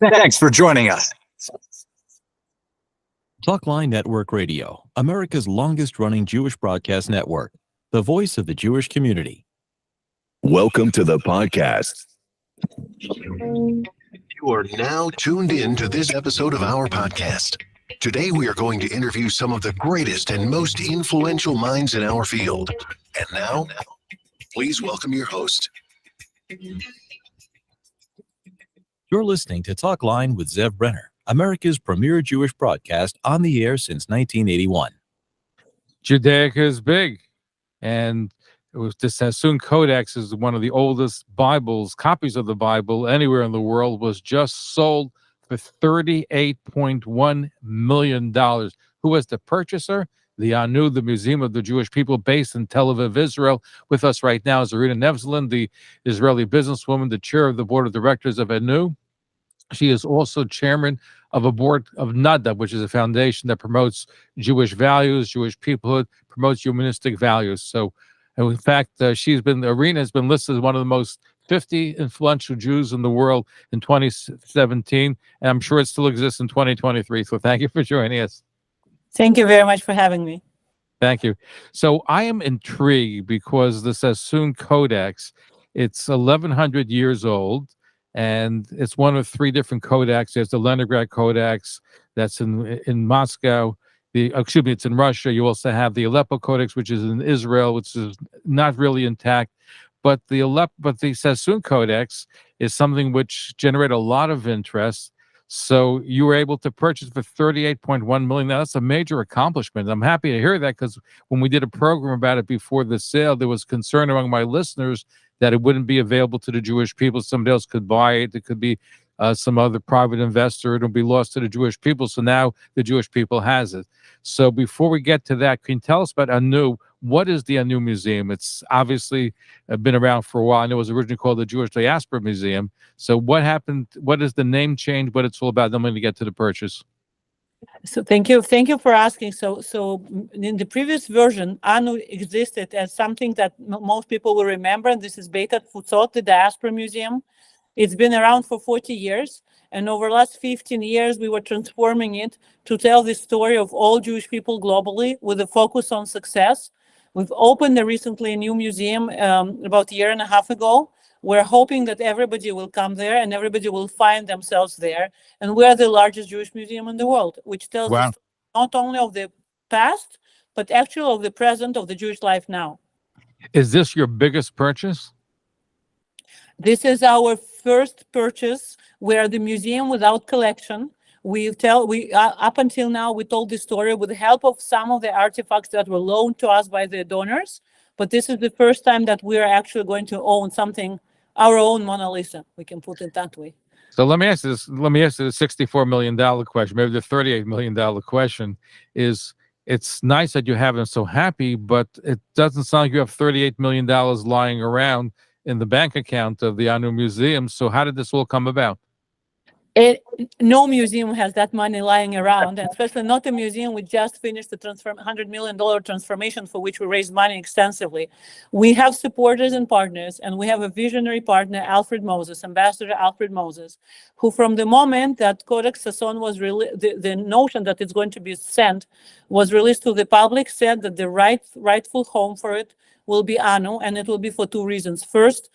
Thanks for joining us. Talkline Network Radio, America's longest-running Jewish broadcast network, the voice of the Jewish community. Welcome to the podcast. You are now tuned in to this episode of our podcast. Today, we are going to interview some of the greatest and most influential minds in our field. And now, please welcome your host. You're listening to Talkline with Zev Brenner, America's premier Jewish broadcast on the air since 1981. Judaica is big, and it was the Sassoon Codex is one of the oldest Bibles, copies of the Bible anywhere in the world, was just sold for $38.1 million. Who was the purchaser? The ANU, the Museum of the Jewish People, based in Tel Aviv, Israel. With us right now is Irina Nevzlin, the Israeli businesswoman, the chair of the board of directors of ANU. She is also chairman of a board of NADA, which is a foundation that promotes Jewish values, Jewish peoplehood, promotes humanistic values. So, in fact, Irina has been listed as one of the most 50 influential Jews in the world in 2017, and I'm sure it still exists in 2023. So thank you for joining us. Thank you very much for having me. Thank you. So I am intrigued because the Sassoon Codex, it's 1,100 years old, and it's one of three different codex. There's the Leningrad Codex that's in Moscow. It's in Russia. You also have the Aleppo Codex, which is in Israel, which is not really intact. But the Sassoon Codex is something which generated a lot of interest. So you were able to purchase for $38.1 million. Now, that's a major accomplishment. I'm happy to hear that because when we did a program about it before the sale, there was concern among my listeners that it wouldn't be available to the Jewish people. Somebody else could buy it. It could be some other private investor. It'll be lost to the Jewish people. So now the Jewish people has it. So before we get to that, can you tell us about ANU? What is the ANU Museum? It's obviously been around for a while. I know it was originally called the Jewish Diaspora Museum. So what happened? What is the name change? What it's all about? Then I'm going to get to the purchase. So thank you for asking. So in the previous version, ANU existed as something that most people will remember. And this is Beit Atfutzot, the Diaspora Museum. It's been around for 40 years. And over the last 15 years, we were transforming it to tell the story of all Jewish people globally with a focus on success. We've opened recently a new museum about a year and a half ago. We're hoping that everybody will come there and everybody will find themselves there. And we're the largest Jewish museum in the world, which tells us not only of the past, but actually of the present of the Jewish life now. Is this your biggest purchase? This is our first purchase. We're the museum without collection. Up until now, we told the story with the help of some of the artifacts that were loaned to us by the donors. But this is the first time that we are actually going to own something, our own Mona Lisa. We can put it that way. So let me ask you the $64 million question, maybe the $38 million question is, it's nice that you have them so happy, but it doesn't sound like you have $38 million lying around in the bank account of the ANU Museum. So how did this all come about? No museum has that money lying around, and especially not a museum. We just finished the $100 million transformation for which we raised money extensively. We have supporters and partners, and we have a visionary partner, Ambassador Alfred Moses, who from the moment that Codex Sassoon was the notion that it's going to be sent was released to the public, said that the rightful home for it will be ANU, and it will be for two reasons. First,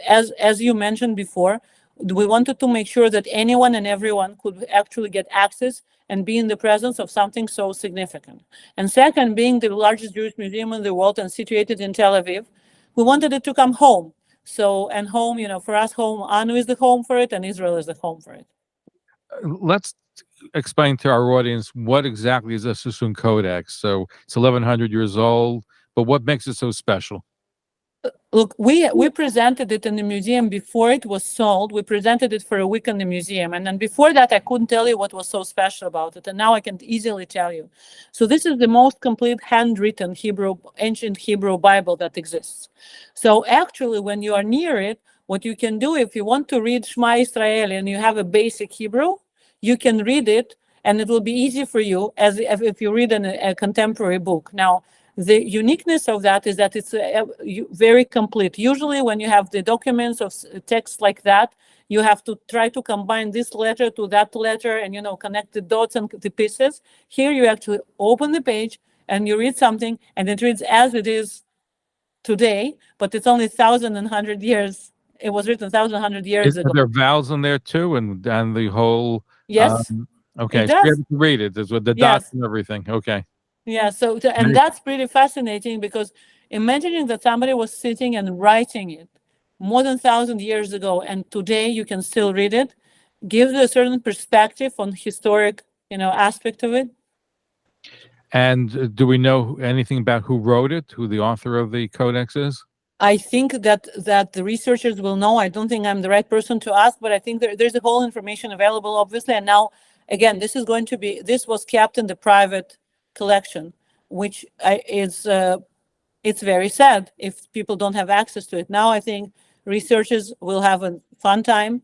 as you mentioned before, we wanted to make sure that anyone and everyone could actually get access and be in the presence of something so significant. And second, being the largest Jewish museum in the world and situated in Tel Aviv, we wanted it to come home. And home, for us, home, ANU is the home for it, and Israel is the home for it. Let's explain to our audience what exactly is a Sassoon Codex. So it's 1,100 years old, but what makes it so special? Look, we presented it in the museum before it was sold. We presented it for a week in the museum. And then before that, I couldn't tell you what was so special about it. And now I can easily tell you. So this is the most complete handwritten ancient Hebrew Bible that exists. So actually, when you are near it, what you can do, if you want to read Shema Israel and you have a basic Hebrew, you can read it and it will be easy for you as if you read a contemporary book. Now, The uniqueness of that is that it's very complete. Usually when you have the documents of text like that, you have to try to combine this letter to that letter and, connect the dots and the pieces. Here you actually open the page and you read something and it reads as it is today, but it's only 1,100 years. It was written 1,100 years ago. Are there vowels in there too, and the whole? Yes. Okay, It so you does. have to read it. There's with the Yes. dots and everything. Okay. Yeah. So, and that's pretty fascinating because imagining that somebody was sitting and writing it more than 1,000 years ago, and today you can still read it, gives a certain perspective on historic, aspect of it. And do we know anything about who wrote it, who the author of the Codex is? I think that the researchers will know. I don't think I'm the right person to ask, but I think there's a whole information available, obviously. And now, again, this was kept in the private collection, which is it's very sad if people don't have access to it. Now I think researchers will have a fun time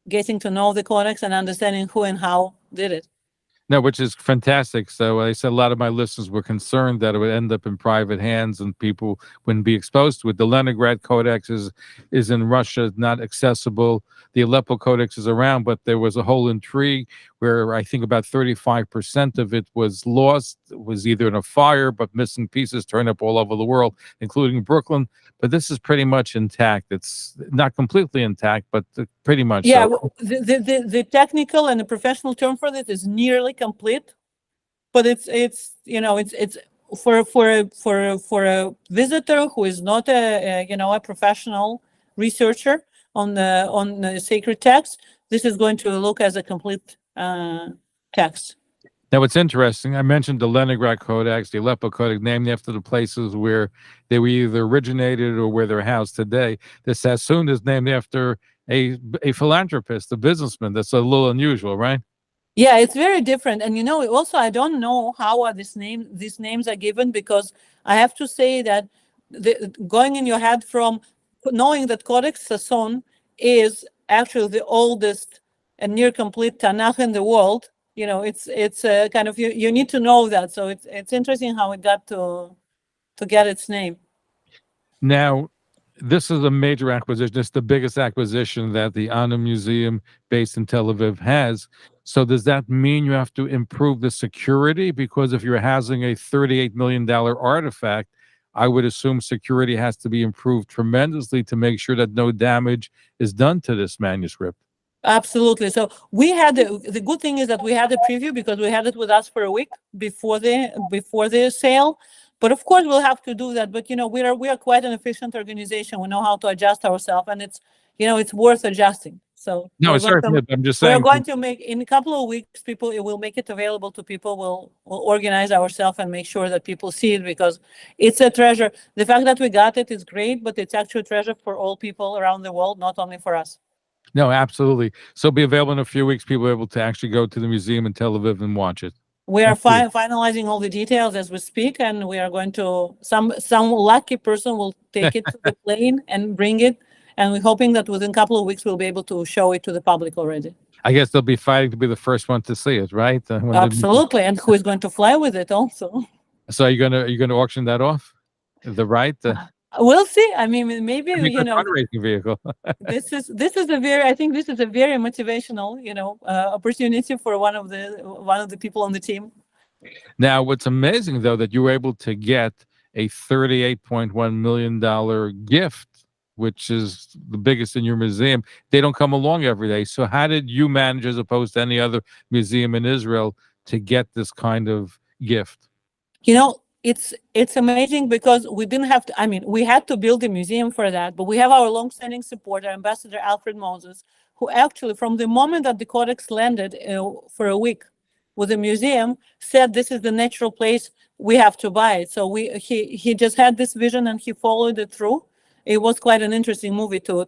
getting to know the Codex and understanding who and how did it. No, which is fantastic. So I said a lot of my listeners were concerned that it would end up in private hands and people wouldn't be exposed to it. The Leningrad Codex is in Russia, not accessible. The Aleppo Codex is around, but there was a whole intrigue where I think about 35% of it was lost. It was either in a fire, but missing pieces turned up all over the world, including Brooklyn. But this is pretty much intact. It's not completely intact, but pretty much. Yeah, so. well, the technical and the professional term for this is nearly complete, but it's for a visitor who is not a professional researcher on the sacred text. This is going to look as a complete text. Now, what's interesting, I mentioned the Leningrad Codex, the Aleppo Codex, named after the places where they were either originated or where they're housed today. The Sassoon is named after a philanthropist, a businessman. That's a little unusual, right? Yeah, it's very different. And also I don't know how these names are given, because I have to say that going in your head from knowing that Codex Sassoon is actually the oldest and near complete Tanakh in the world. It's kind of you need to know that. So it's interesting how it got to get its name. Now, this is a major acquisition. It's the biggest acquisition that the Anna Museum based in Tel Aviv has. So does that mean you have to improve the security? Because if you're housing a $38 million artifact, I would assume security has to be improved tremendously to make sure that no damage is done to this manuscript. Absolutely. So we had the good thing is that we had a preview because we had it with us for a week before the sale. But of course we'll have to do that. But we are quite an efficient organization. We know how to adjust ourselves, and it's worth adjusting. So no, it's certainly. I'm just saying we're going to make in a couple of weeks. It will make it available to people. We'll organize ourselves and make sure that people see it, because it's a treasure. The fact that we got it is great, but it's actually a treasure for all people around the world, not only for us. No, absolutely. So it'll be available in a few weeks. People are able to actually go to the museum in Tel Aviv and watch it. We are finalizing all the details as we speak, and we are going to some lucky person will take it to the plane and bring it, and we're hoping that within a couple of weeks we'll be able to show it to the public already. I guess they'll be fighting to be the first one to see it, right? Absolutely, and who is going to fly with it also? So are you gonna auction that off? The right? We'll see. I mean, maybe fundraising vehicle. this is I think this is a very motivational opportunity for one of the people on the team. Now, what's amazing though, that you were able to get a $38.1 million gift, which is the biggest in your museum. They don't come along every day. So how did you manage, as opposed to any other museum in Israel, to get this kind of gift? It's amazing because we didn't have to. I mean, we had to build a museum for that, but we have our long-standing supporter, Ambassador Alfred Moses, who actually, from the moment that the Codex landed for a week with the museum, said this is the natural place we have to buy it. So he just had this vision and he followed it through. It was quite an interesting movie to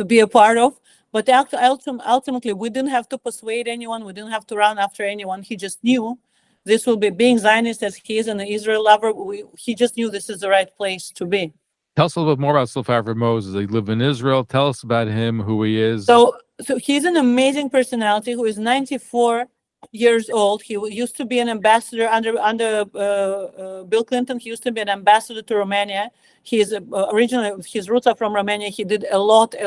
be a part of. But ultimately, we didn't have to persuade anyone. We didn't have to run after anyone. He just knew this will be, being Zionist as he is and an Israel lover. He just knew this is the right place to be. Tell us a little bit more about Alfred Moses. He lived in Israel. Tell us about him, who he is. So he's an amazing personality who is 94 years old. He used to be an ambassador under Bill Clinton. He used to be an ambassador to Romania. He is originally, his roots are from Romania. He did a lot to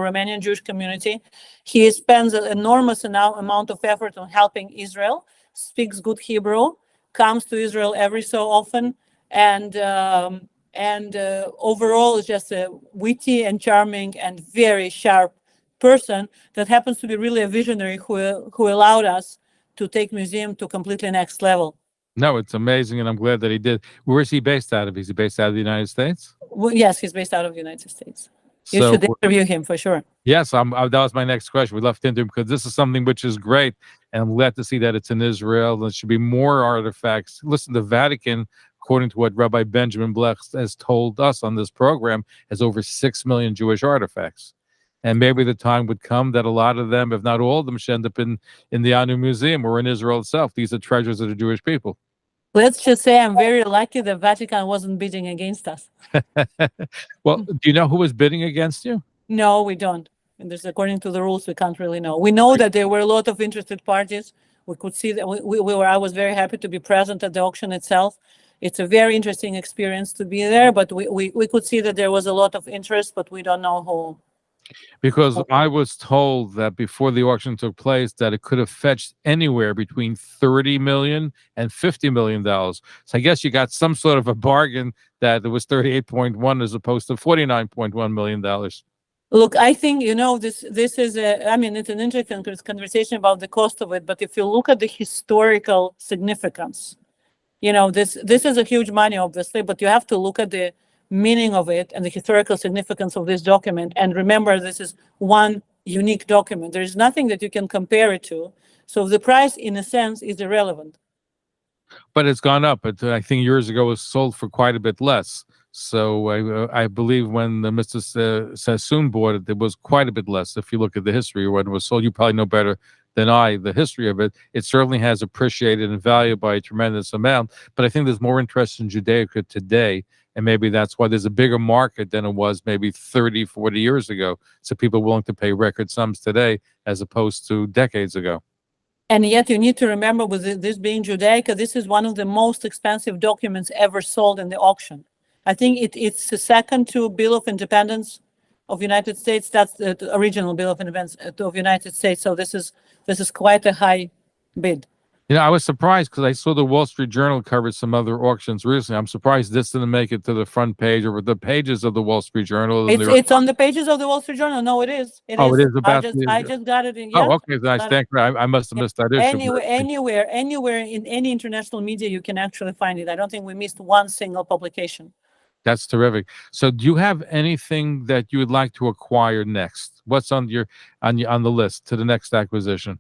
Romanian Jewish community. He spends an enormous amount of effort on helping Israel. Speaks good Hebrew. Comes to Israel every so often, and overall is just a witty and charming and very sharp person that happens to be really a visionary who allowed us to take museum to completely next level. No, it's amazing, and I'm glad that he did. Where is he based out of? Is he based out of the United States? Well, yes, he's based out of the United States. You So should interview him for sure. yes, that was my next question. We'd love to interview him because this is something which is great, and I'm glad to see that it's in Israel. There should be more artifacts. Listen, the Vatican, according to what Rabbi Benjamin Blech has told us on this program, has over 6 million Jewish artifacts. And maybe the time would come that a lot of them, if not all of them, should end up in the Anu Museum or in Israel itself. These are treasures of the Jewish people. Let's just say I'm very lucky the Vatican wasn't bidding against us. Well, do you know who was bidding against you? No, we don't. And there's, according to the rules, we can't really know. We know that there were a lot of interested parties. We could see that I was very happy to be present at the auction itself. It's a very interesting experience to be there, but we could see that there was a lot of interest, but we don't know who. Because I was told that before the auction took place that it could have fetched anywhere between $30 million and $50 million. So I guess you got some sort of a bargain that it was 38.1 as opposed to $49.1 million. Look, I think, this is it's an interesting conversation about the cost of it, but if you look at the historical significance, this is a huge money, obviously, but you have to look at the meaning of it and the historical significance of this document. And remember, this is one unique document. There is nothing that you can compare it to. So the price, in a sense, is irrelevant. But it's gone up. I think years ago it was sold for quite a bit less. So I believe when Mr. Sassoon bought it, it was quite a bit less. If you look at the history of when it was sold, you probably know better than I the history of it. It certainly has appreciated and valued by a tremendous amount. But I think there's more interest in Judaica today. And maybe that's why there's a bigger market than it was maybe 30, 40 years ago. So people are willing to pay record sums today as opposed to decades ago. And yet you need to remember, with this being Judaica, this is one of the most expensive documents ever sold in the auction. I think it's the second to Bill of Independence of United States. That's the original Bill of Independence of United States. So this is quite a high bid. I was surprised because I saw the Wall Street Journal covered some other auctions recently. I'm surprised this didn't make it to the front page or the pages of the Wall Street Journal. It's on the pages of the Wall Street Journal. No, it is. It is about. I just got it in. Oh, okay. Then I must have missed that issue. Anywhere in any international media, you can actually find it. I don't think we missed one single publication. That's terrific. So, do you have anything that you would like to acquire next? What's on the list to the next acquisition?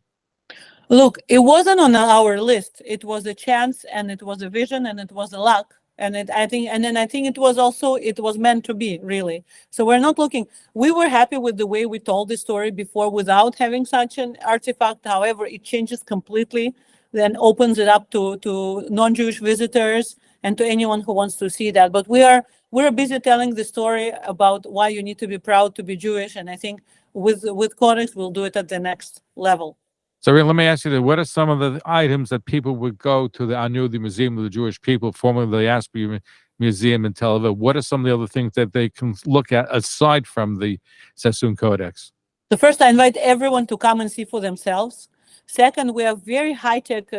Look, it wasn't on our list. It was a chance, and it was a vision, and it was a luck. And I think it was meant to be, really. So we're not looking. We were happy with the way we told the story before without having such an artifact. However, it changes completely, then opens it up to non-Jewish visitors and to anyone who wants to see that. But we're busy telling the story about why you need to be proud to be Jewish. And I think with Codex, we'll do it at the next level. So let me ask you that: what are some of the items that people would go to the Anu, the Museum of the Jewish People, formerly the Asper Museum in Tel Aviv? What are some of the other things that they can look at aside from the Sassoon Codex? So first, I invite everyone to come and see for themselves. Second, we are very high-tech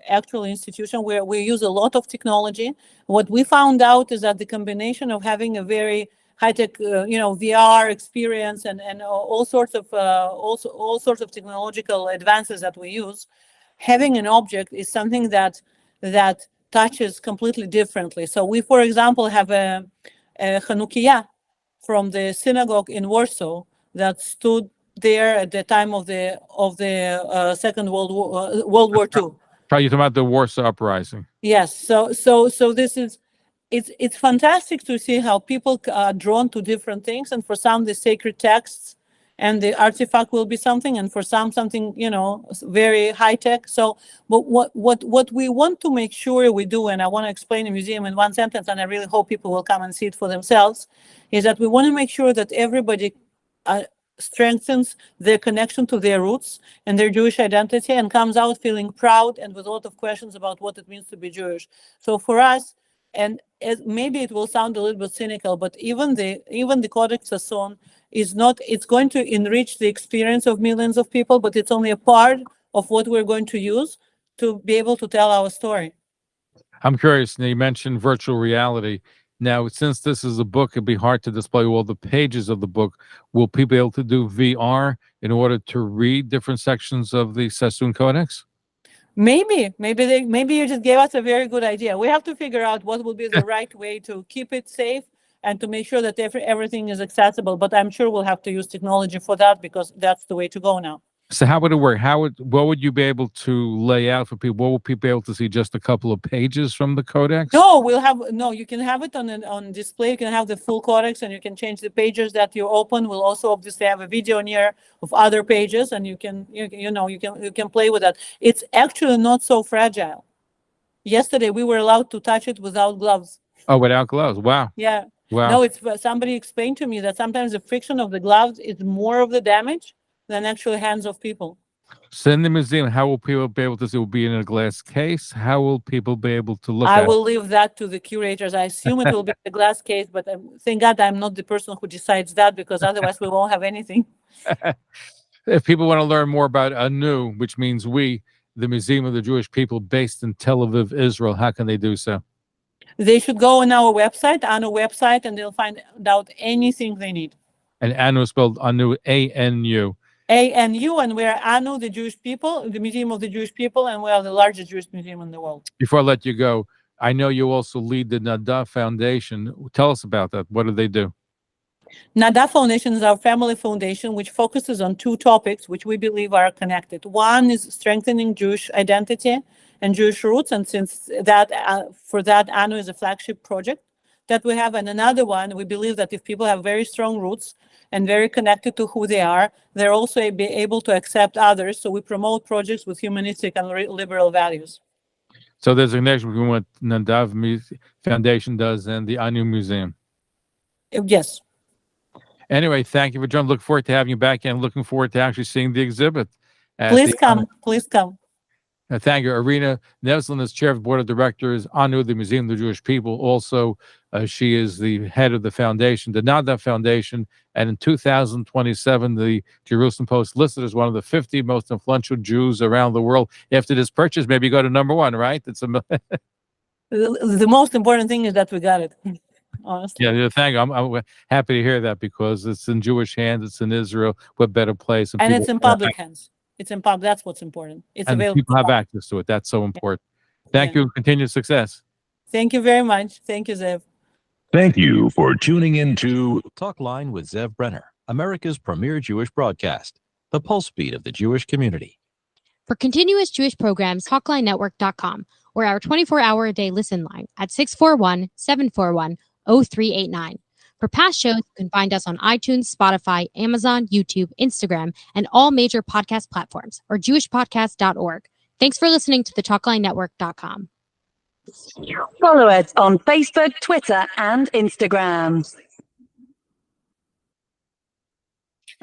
actual institution where we use a lot of technology. What we found out is that the combination of having a very high-tech, VR experience and all sorts of technological advances that we use, having an object is something that touches completely differently. So we, for example, have a Chanukiah from the synagogue in Warsaw that stood there at the time of the Second World War II. You're talking about the Warsaw Uprising. Yes. So this is. It's fantastic to see how people are drawn to different things, and for some the sacred texts and the artifact will be something, and for some something very high tech. So, but what we want to make sure we do, and I want to explain the museum in one sentence, and I really hope people will come and see it for themselves, is that we want to make sure that everybody strengthens their connection to their roots and their Jewish identity, and comes out feeling proud and with a lot of questions about what it means to be Jewish. So for us, and maybe it will sound a little bit cynical, but even the Codex Sassoon is not, it's going to enrich the experience of millions of people, but it's only a part of what we're going to use to be able to tell our story. I'm curious. Now, you mentioned virtual reality. Now, since this is a book, it'd be hard to display all the pages of the book. Will people be able to do VR in order to read different sections of the Sassoon Codex? Maybe you just gave us a very good idea. We have to figure out what will be the right way to keep it safe and to make sure that everything is accessible. But I'm sure we'll have to use technology for that, because that's the way to go now. So how would it work? What would you be able to lay out for people? What would people be able to see? Just a couple of pages from the Codex? No, you can have it on display. You can have the full Codex, and you can change the pages that you open. We'll also obviously have a video in here of other pages, and you can play with that. It's actually not so fragile. Yesterday we were allowed to touch it without gloves. Oh, without gloves. Wow. Yeah. Wow. No, it's somebody explained to me that sometimes the friction of the gloves is more of the damage than actual hands of people. So in the museum, how will people be able to see? Will it be in a glass case? How will people be able to look at it? I will leave that to the curators. I assume it will be a glass case, but thank God I'm not the person who decides that, because otherwise we won't have anything. If people want to learn more about ANU, which means we, the Museum of the Jewish People based in Tel Aviv, Israel, how can they do so? They should go on our website, and they'll find out anything they need. And ANU is spelled ANU, A-N-U. ANU, and we're ANU, the Jewish people, the Museum of the Jewish People, and we are the largest Jewish museum in the world. Before I let you go, I know you also lead the Nadav Foundation. Tell us about that. What do they do? Nadav Foundation is our family foundation, which focuses on two topics which we believe are connected. One is strengthening Jewish identity and Jewish roots, and since that, for that, ANU is a flagship project that we have. And another one, we believe that if people have very strong roots and very connected to who they are, they're also be able to accept others. So we promote projects with humanistic and liberal values. So there's a connection between what Nadav Foundation does and the ANU Museum. Yes. Anyway, thank you for joining. Look forward to having you back, and looking forward to actually seeing the exhibit. Please come. Please come. Thank you. Irina Nevzlin is chair of the board of directors, ANU, the Museum of the Jewish People. Also, she is the head of the foundation, the Nadav Foundation. And in 2027, the Jerusalem Post listed as one of the 50 most influential Jews around the world. After this purchase, maybe you go to number one, right? It's the most important thing is that we got it. Honestly. Yeah, thank you. I'm happy to hear that, because it's in Jewish hands. It's in Israel. What better place? And it's in public hands. It's in public. That's what's important. It's and available. People have access to it. That's so important. Thank you. Continued success. Thank you very much. Thank you, Zev. Thank you for tuning in to Talkline with Zev Brenner, America's premier Jewish broadcast, the pulse beat of the Jewish community. For continuous Jewish programs, TalklineNetwork.com, or our 24-hour-a-day listen line at 641-741-0389. For past shows, you can find us on iTunes, Spotify, Amazon, YouTube, Instagram, and all major podcast platforms, or jewishpodcast.org. Thanks for listening to the TalklineNetwork.com. Follow us on Facebook, Twitter, and Instagram.